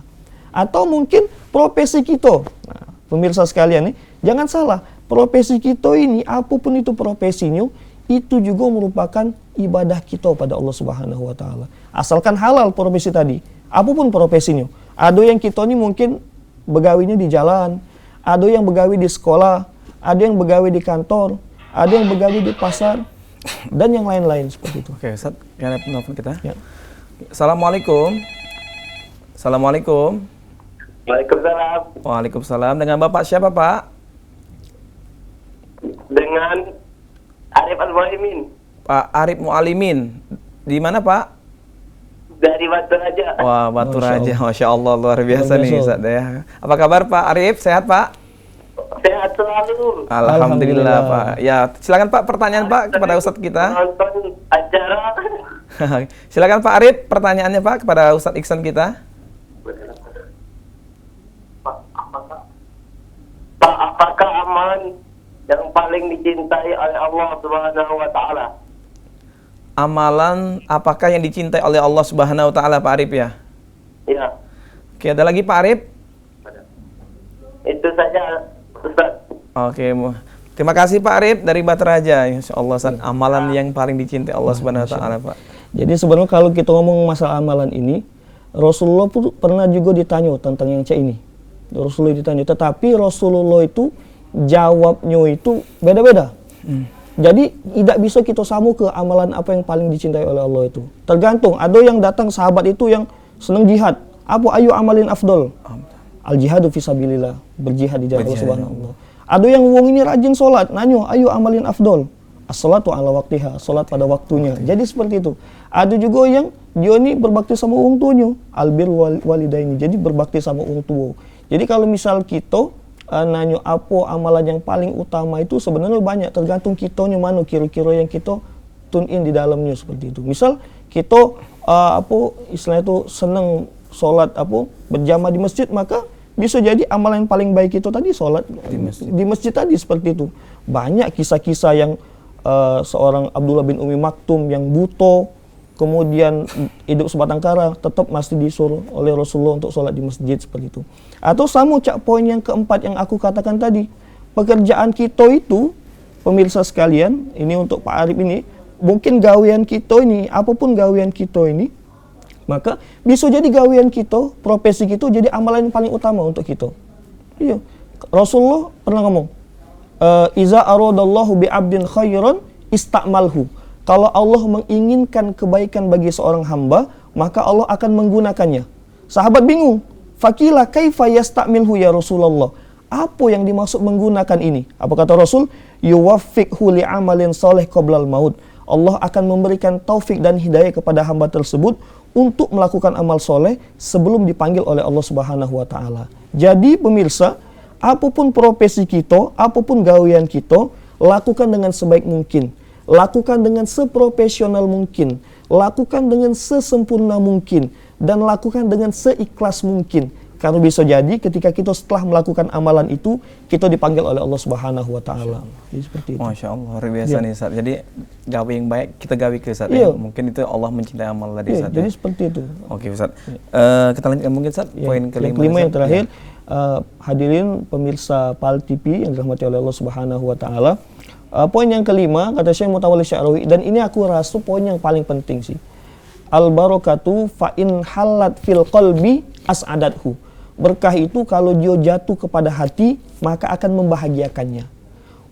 Atau mungkin profesi kita. Nah, pemirsa sekalian nih, jangan salah, profesi kita ini apapun itu profesinya, itu juga merupakan ibadah kita pada Allah Subhanahu wa taala. Asalkan halal profesi tadi, apapun profesinya. Ada yang kita ini mungkin begawinya di jalan, ada yang begawi di sekolah, ada yang begawi di kantor, ada yang begawi di pasar, dan yang lain-lain seperti itu. Oke, Ustaz, yang ada penelpon kita. Ya. Assalamualaikum. Assalamualaikum. Waalaikumsalam. Waalaikumsalam. Dengan Bapak siapa, Pak? Dengan Arif Al-Mualimin Pak Arif Mualimin. Di mana, Pak? dari Batu Raja. Wah, Batu Masya Raja. Allah. Masya Allah, luar biasa Luar nih, biasa. Ustaz ya. Apa kabar, Pak Arif? Sehat, Pak? Sehat selalu. Alhamdulillah, Alhamdulillah. Pak. Ya, silakan Pak pertanyaan Pak kepada Ustadz kita. Nonton acara. Silakan Pak Arif, pertanyaannya Pak kepada Ustadz Iksan kita. Pak, apakah amalan yang paling dicintai oleh Allah Subhanahu wa taala? Amalan apakah yang dicintai oleh Allah Subhanahu wa taala, Pak Arif ya? Ya, Oke, ada lagi Pak Arif? itu saja Ustaz. Oke, terima kasih Pak Arif dari Batu Raja. Insyaallah Ustaz, amalan yang paling dicintai Allah Subhanahu wa taala, Pak. Jadi sebenarnya kalau kita ngomong masalah amalan ini, Rasulullah pun pernah juga ditanya tentang yang C ini. Rasulullah ditanya, tetapi Rasulullah itu jawabnya itu beda-beda. Jadi tidak bisa kita samu ke amalan apa yang paling dicintai oleh Allah itu. Tergantung, ada yang datang sahabat itu yang senang jihad. Apa ayu amalin afdol? Al jihadu fisabilillah, berjihad di jalan Allah Subhanahu wa taala. Ada yang wong ini rajin sholat, nanya ayu amalin afdol? As-salatu ala waktiha, sholat pada waktunya. Jadi seperti itu. Ada juga yang dia ini berbakti sama orang tuanya, albir walidaini. Jadi berbakti sama orang tua. Jadi kalau misal kita nanya apa amalan yang paling utama itu sebenarnya banyak, tergantung kitanya mana kira-kira yang kita tune in di dalamnya seperti itu. Misal kita istilahnya itu senang sholat berjamaah di masjid, maka bisa jadi amalan yang paling baik itu tadi sholat di masjid tadi seperti itu. Banyak kisah-kisah yang seorang Abdullah bin Umi Maktum yang buta, kemudian hidup sebatang kara, tetap masih disuruh oleh Rasulullah untuk sholat di masjid seperti itu. Atau sama poin yang keempat yang aku katakan tadi, pekerjaan kita itu, pemirsa sekalian, ini untuk Pak Arif ini, mungkin gawean kita ini, apapun gawean kita ini, maka bisa jadi gawean kita, profesi kita jadi amalan yang paling utama untuk kita. Iya, Rasulullah pernah ngomong, iza aradallahu bi abdin khairan istakmalhu. Kalau Allah menginginkan kebaikan bagi seorang hamba, maka Allah akan menggunakannya. Sahabat bingung. Fakila kaifa yastakmilhu ya Rasulullah. Apa yang dimaksud menggunakan ini? Apa kata Rasul? Yuwaffiqhu li'amalin soleh qoblal maut. Allah akan memberikan taufik dan hidayah kepada hamba tersebut untuk melakukan amal soleh sebelum dipanggil oleh Allah Subhanahu wa taala. Jadi pemirsa, apapun profesi kita, apapun gawean kita, lakukan dengan sebaik mungkin. Lakukan dengan seprofesional mungkin, lakukan dengan sesempurna mungkin, dan lakukan dengan seikhlas mungkin. Karena bisa jadi ketika kita setelah melakukan amalan itu, kita dipanggil oleh Allah Subhanahu wa taala. Jadi seperti itu. Masya Allah, luar biasa Ya. nih Ustaz. Jadi gawe yang baik kita gawe ke Ustaz Iya. ya. Mungkin itu Allah mencintai amal tadi Iya, Ustaz. jadi Ya. seperti itu. Oke Ustaz. Kita lanjutkan mungkin Ustaz Ya, poin yang kelima. kelima yang Ustaz. terakhir, hadirin pemirsa PAL TV yang dirahmati oleh Allah Subhanahu wa taala. Poin yang kelima kata Syekh Mutawalli Sya'rawi, dan ini aku rasa poin yang paling penting sih. Al barakatu fa in halat fil qalbi as'adathu. Berkah itu kalau dia jatuh kepada hati, maka akan membahagiakannya.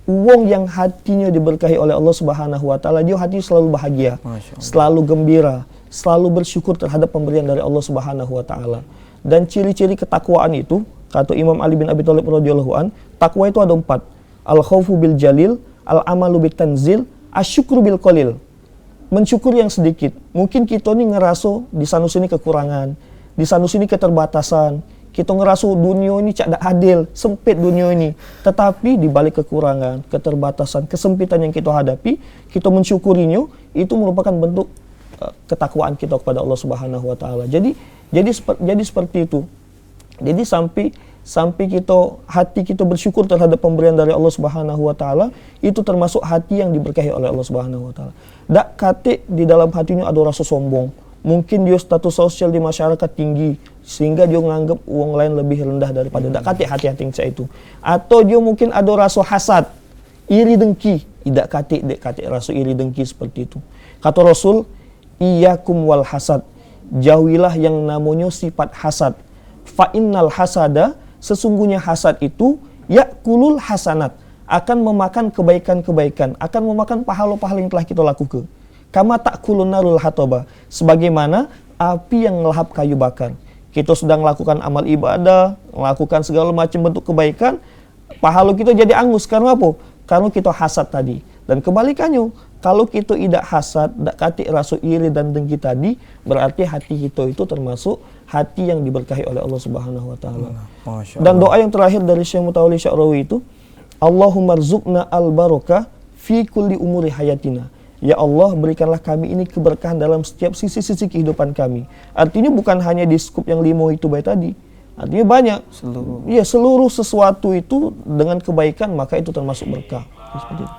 Uang yang hatinya diberkahi oleh Allah Subhanahu wa taala, dia hati selalu bahagia, selalu gembira, selalu bersyukur terhadap pemberian dari Allah Subhanahu wa taala. Dan ciri-ciri ketakwaan itu, kata Imam Ali bin Abi Thalib radhiyallahu an, takwa itu ada 4. Al khaufu bil jalil, al amalu bit tanzil, asyukru bil qalil. Mensyukur yang sedikit. Mungkin kita nih ngerasa di sana sini kekurangan, di sana sini keterbatasan. kita ngerasa dunia ini cak adil, sempit dunia ini. Tetapi di balik kekurangan, keterbatasan, kesempitan yang kita hadapi, kita mensyukurinya, itu merupakan bentuk ketakwaan kita kepada Allah Subhanahu wa taala. Jadi seperti itu. Jadi sampai hati kita bersyukur terhadap pemberian dari Allah Subhanahu wa taala, itu termasuk hati yang diberkahi oleh Allah Subhanahu wa taala. Dak kate di dalam hatinya ada rasa sombong. Mungkin dia status sosial di masyarakat tinggi sehingga dia menganggap uang lain lebih rendah daripada dak kate hati-hati itu. Atau dia mungkin ada rasa hasad, iri dengki, tidak kate rasa iri dengki seperti itu. Kata Rasul, iyyakum wal hasad, jauhilah yang namanya sifat hasad. Fa innal hasada, sesungguhnya hasad itu yakulul hasanat, akan memakan kebaikan-kebaikan, akan memakan pahala-pahala yang telah kita lakukan. Kama ta'kulun narul hataba, sebagaimana api yang melahap kayu bakar. Kita sedang melakukan amal ibadah, melakukan segala macam bentuk kebaikan, pahala kita jadi angus. Karena apa? Karena kita hasad tadi. Dan kebalikannya, kalau kita tidak hasad, tidak kati rasa iri dan dengki tadi, berarti hati kita itu termasuk hati yang diberkahi oleh Allah Subhanahu wa taala. Dan doa yang terakhir dari Syekh Mutawalli Sya'rawi itu, Allahumma rzuqna al-barakah fi kulli umuri hayatina. Ya Allah, berikanlah kami ini keberkahan dalam setiap sisi-sisi kehidupan kami. Artinya bukan hanya di skup yang 5 itu baik tadi. Artinya banyak. Seluruh sesuatu itu dengan kebaikan, maka itu termasuk berkah. Seperti itu.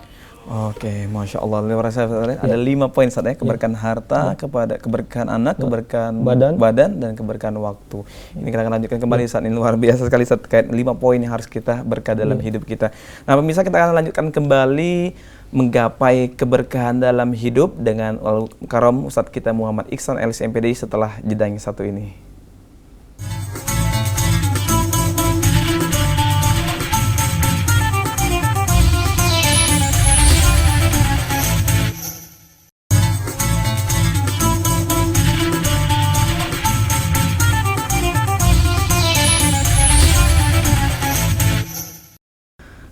Oke, Masya Allah. Ada 5 poin Ustaz ya. Keberkahan harta, keberkahan anak, keberkahan badan, dan keberkahan waktu. Ini kita akan lanjutkan kembali Ustaz. Ini luar biasa sekali Ustaz, terkait 5 poin yang harus kita berkah dalam hidup kita. Nah, pemirsa, kita akan lanjutkan kembali menggapai keberkahan dalam hidup dengan Al-Mukarram Ustaz kita Muhammad Iksan LC MPD setelah jeda yang satu ini.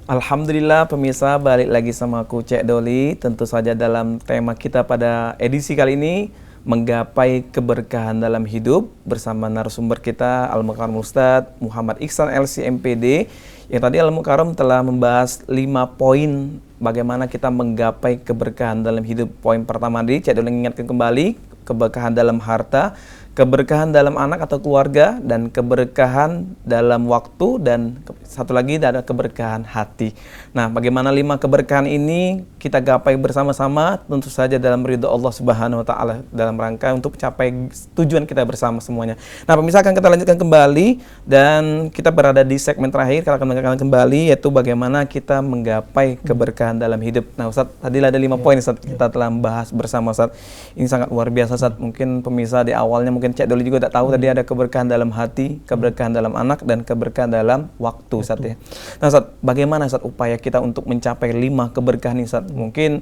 Alhamdulillah pemirsa, balik lagi sama aku Cek Doli. Tentu saja dalam tema kita pada edisi kali ini, menggapai keberkahan dalam hidup, bersama narasumber kita Al-Mukarram Ustaz Muhammad Iksan LC MPD, yang tadi Al-Mukarram telah membahas 5 poin bagaimana kita menggapai keberkahan dalam hidup. Poin pertama tadi Cek Doli mengingatkan kembali, keberkahan dalam harta, keberkahan dalam anak atau keluarga, dan keberkahan dalam waktu, dan satu lagi ada keberkahan hati. Nah, bagaimana 5 keberkahan ini kita gapai bersama-sama, tentu saja dalam ridho Allah Subhanahu wa taala, dalam rangka untuk mencapai tujuan kita bersama semuanya. Nah, pemirsa, akan kita lanjutkan kembali dan kita berada di segmen terakhir. Kita akan mengenalkan kembali, yaitu bagaimana kita menggapai keberkahan dalam hidup. Nah, Ustaz, tadi ada 5 poin Ustaz, kita telah membahas bersama Ustaz. Ini sangat luar biasa Ustaz. Mungkin pemirsa di awalnya mungkin Cek Doli juga tak tahu tadi ada keberkahan dalam hati, keberkahan dalam anak, dan keberkahan dalam waktu Ustaz ya. Nah Ustaz, bagaimana Ustaz upaya kita untuk mencapai 5 keberkahan ini Ustaz? Mungkin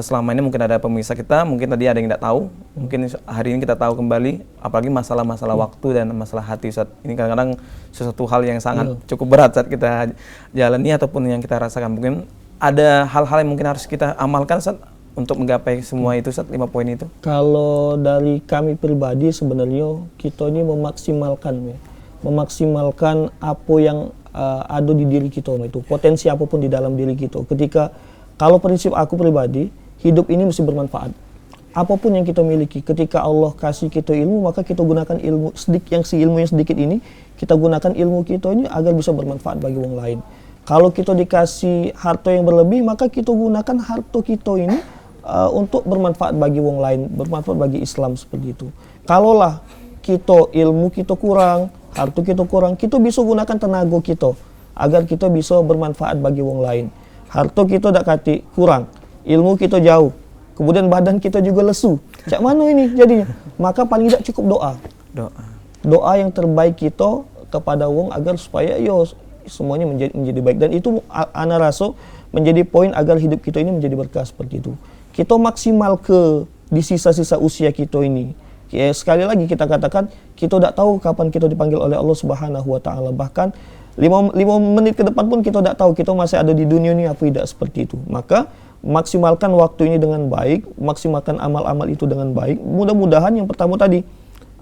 selama ini mungkin ada pemirsa kita, mungkin tadi ada yang tidak tahu, mungkin hari ini kita tahu kembali, apalagi masalah-masalah waktu dan masalah hati Ustaz. Ini kadang-kadang sesuatu hal yang sangat cukup berat saat kita jalani ataupun yang kita rasakan. Mungkin ada hal-hal yang mungkin harus kita amalkan Ustaz untuk menggapai semua itu Ustaz, 5 poin itu. Kalau dari kami pribadi sebenarnya kita ini memaksimalkan apa yang ada di diri kita, itu potensi apapun di dalam diri kita. Ketika, kalau prinsip aku pribadi, hidup ini mesti bermanfaat. Apapun yang kita miliki, ketika Allah kasih kita ilmu, maka kita gunakan ilmu ilmu yang sedikit ini, kita gunakan ilmu kita ini agar bisa bermanfaat bagi orang lain. Kalau kita dikasih harta yang berlebih, maka kita gunakan harta kita ini untuk bermanfaat bagi orang lain, bermanfaat bagi Islam, seperti itu. Kalaulah kita ilmu kita kurang, harta kita kurang, kita bisa gunakan tenaga kita agar kita bisa bermanfaat bagi orang lain. Harta kita tak kati kurang, ilmu kita jauh, kemudian badan kita juga lesu. Cak mana ini jadinya? Maka paling tidak cukup doa yang terbaik kita kepada orang agar supaya semuanya menjadi baik. Dan itu ana rasa menjadi poin agar hidup kita ini menjadi berkah, seperti itu. Kita maksimal di sisa-sisa usia kita ini. Ya, sekali lagi kita katakan, kita tidak tahu kapan kita dipanggil oleh Allah Subhanahu wa taala. Bahkan 5 menit ke depan pun kita tidak tahu kita masih ada di dunia ini apa tidak, seperti itu. Maka maksimalkan waktu ini dengan baik, maksimalkan amal-amal itu dengan baik. Mudah-mudahan yang pertama tadi,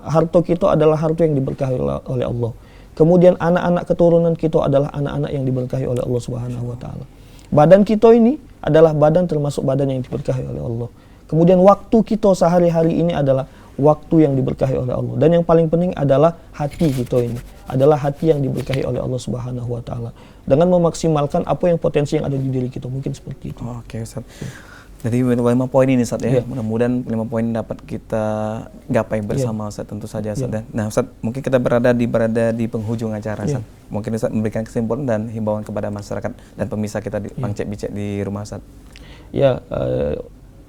harta kita adalah harta yang diberkahi oleh Allah. Kemudian anak-anak keturunan kita adalah anak-anak yang diberkahi oleh Allah Subhanahu wa taala. Badan kita ini adalah badan termasuk badan yang diberkahi oleh Allah. Kemudian waktu kita sehari-hari ini adalah waktu yang diberkahi oleh Allah. Dan yang paling penting adalah hati kita ini. Adalah hati yang diberkahi oleh Allah Subhanahu wa taala. Dengan memaksimalkan apa yang potensi yang ada di diri kita. Mungkin seperti itu. Oke, Ustaz. Jadi 5 poin ini, Ustaz ya. Iya. Mudah-mudahan 5 poin dapat kita gapai bersama, Ustaz, tentu saja, Ustaz ya. Nah, Ustaz, mungkin kita berada di penghujung acara, Ustaz. Mungkin Ustaz memberikan kesimpulan dan himbauan kepada masyarakat dan pemirsa kita di Bang Cek Bicek di rumah, Ustaz. Ya,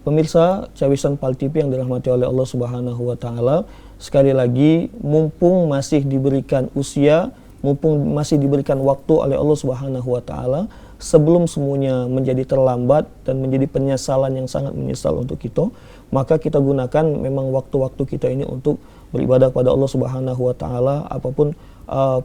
pemirsa Cawisan Pal TV yang dirahmati oleh Allah Subhanahu wa taala, sekali lagi mumpung masih diberikan usia, mumpung masih diberikan waktu oleh Allah Subhanahu wa taala, sebelum semuanya menjadi terlambat dan menjadi penyesalan yang sangat menyesal untuk kita, maka kita gunakan memang waktu-waktu kita ini untuk beribadah kepada Allah Subhanahu wa taala, apapun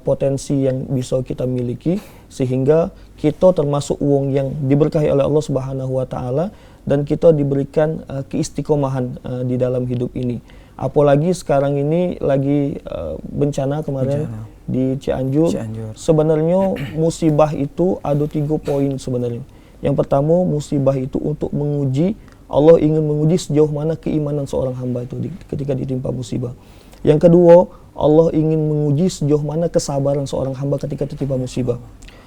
potensi yang bisa kita miliki, sehingga kita termasuk wong yang diberkahi oleh Allah Subhanahu wa taala dan kita diberikan keistiqomahan di dalam hidup ini. Apalagi sekarang ini lagi bencana kemarin di Cianjur. Sebenarnya musibah itu ada 3 poin sebenarnya. Yang pertama, musibah itu untuk menguji, Allah ingin menguji sejauh mana keimanan seorang hamba itu ketika ditimpa musibah. Yang kedua, Allah ingin menguji sejauh mana kesabaran seorang hamba ketika tertimpa musibah.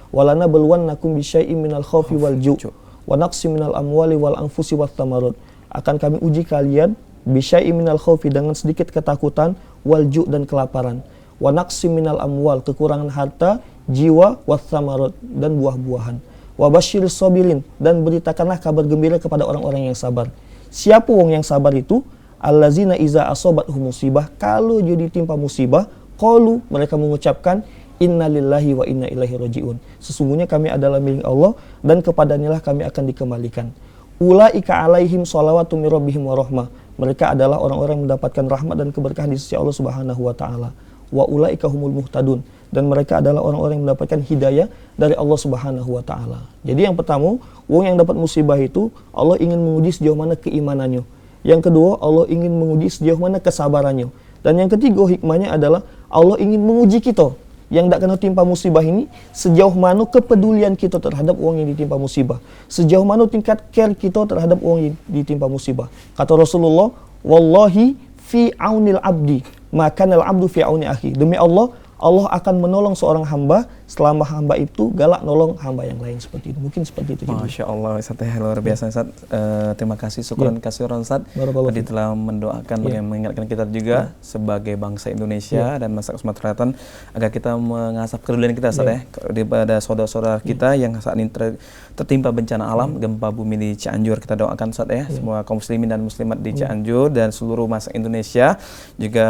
Walana balwannakum bisyai'im minal khaufi wal ju' wa naqsi minal amwali wal anfusi wat thamarut. Akan kami uji kalian bisyai'im minal khaufi, dengan sedikit ketakutan, wal ju' dan kelaparan, wa naqsi minal amwal, kekurangan harta, jiwa, wat thamarut, dan buah-buahan, wa basyiris sabirin, dan beritakanlah kabar gembira kepada orang-orang yang sabar. Siapa wong yang sabar itu? Allazina iza asobathum musibah, kalau jadi timpa musibah, qalu, mereka mengucapkan innalillahi wa inna ilaihi rajiun. Sesungguhnya kami adalah milik Allah dan kepadanya kami akan dikembalikan. Ulaika alaihim shalawatu mir rabbihim wa rahmah. Mereka adalah orang-orang yang mendapatkan rahmat dan keberkahan di sisi Allah Subhanahu wa taala. Wa ulaika humul muhtadun, dan mereka adalah orang-orang yang mendapatkan hidayah dari Allah Subhanahu wa taala. Jadi yang pertama, wong yang dapat musibah itu Allah ingin menguji sejauh mana keimanannya. Yang kedua, Allah ingin menguji sejauh mana kesabarannya. Dan yang ketiga, hikmahnya adalah Allah ingin menguji kita yang tidak kena timpa musibah ini, sejauh mana kepedulian kita terhadap orang yang ditimpa musibah, sejauh mana tingkat care kita terhadap orang yang ditimpa musibah. Kata Rasulullah, wallahi fi aunil abdi makanal abdu fi auni akhi. Demi Allah, Allah akan menolong seorang hamba selama hamba itu galak nolong hamba yang lain, seperti itu. Mungkin seperti itu. Masya Allah, Ustaz, luar biasa, Ustaz. Terima kasih, syukran kasiran, Ustaz. Tadi telah mendoakan dan mengingatkan kita juga sebagai bangsa Indonesia dan masyarakat Sumatera Selatan agar kita mengasah kepedulian kita, Ustaz, daripada saudara-saudara kita yang saat ini tertimpa bencana alam, gempa bumi di Cianjur. Kita doakan, Ustaz, semua kaum muslimin dan muslimat di Cianjur dan seluruh masyarakat Indonesia juga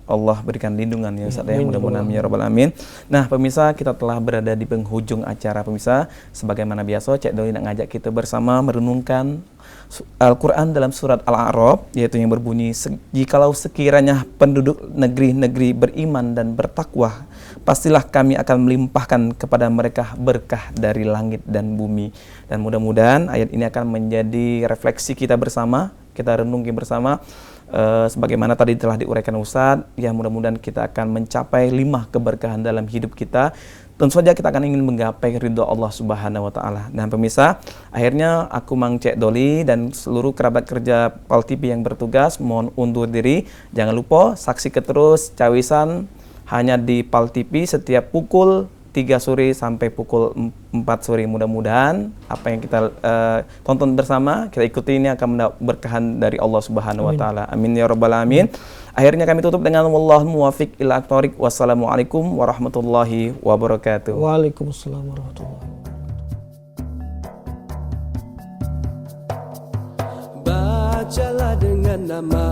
Allah berikan lindungan, ya Ustaz, mudah-mudahan ya rabbal alamin. Nah, pemirsa, kita telah berada di penghujung acara, pemirsa. Sebagaimana biasa, Cek Doli nak ngajak kita bersama merenungkan Al-Quran dalam surat Al-A'raf, yaitu yang berbunyi, jikalau sekiranya penduduk negeri-negeri beriman dan bertakwa, pastilah kami akan melimpahkan kepada mereka berkah dari langit dan bumi. Dan mudah-mudahan ayat ini akan menjadi refleksi kita bersama, kita renungi bersama. Sebagaimana tadi telah diuraikan Ustadz, ya mudah-mudahan kita akan mencapai 5 keberkahan dalam hidup kita. Tentu saja kita akan ingin menggapai ridho Allah Subhanahu wa taala. Dan pemirsa, akhirnya aku Mang Cek Doli dan seluruh kerabat kerja Pal TV yang bertugas mohon undur diri. Jangan lupa saksikan terus Cawisan hanya di Pal TV setiap pukul 3 sore sampai pukul 4 sore. Mudah-mudahan apa yang kita tonton bersama, kita ikuti ini akan mendapat berkahan dari Allah Subhanahu wa taala. Amin ya rabbal alamin. Akhirnya kami tutup dengan wallahu muwaffiq ila aqthariq. Wassalamualaikum warahmatullahi wabarakatuh. Waalaikumsalam warahmatullahi wabarakatuh. Bacalah dengan nama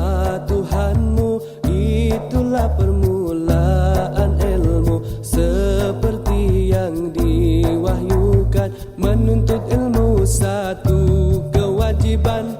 Tuhanmu, itulah permulaan ilmu, seperti yang diwahyukan. Menuntut ilmu satu kewajiban,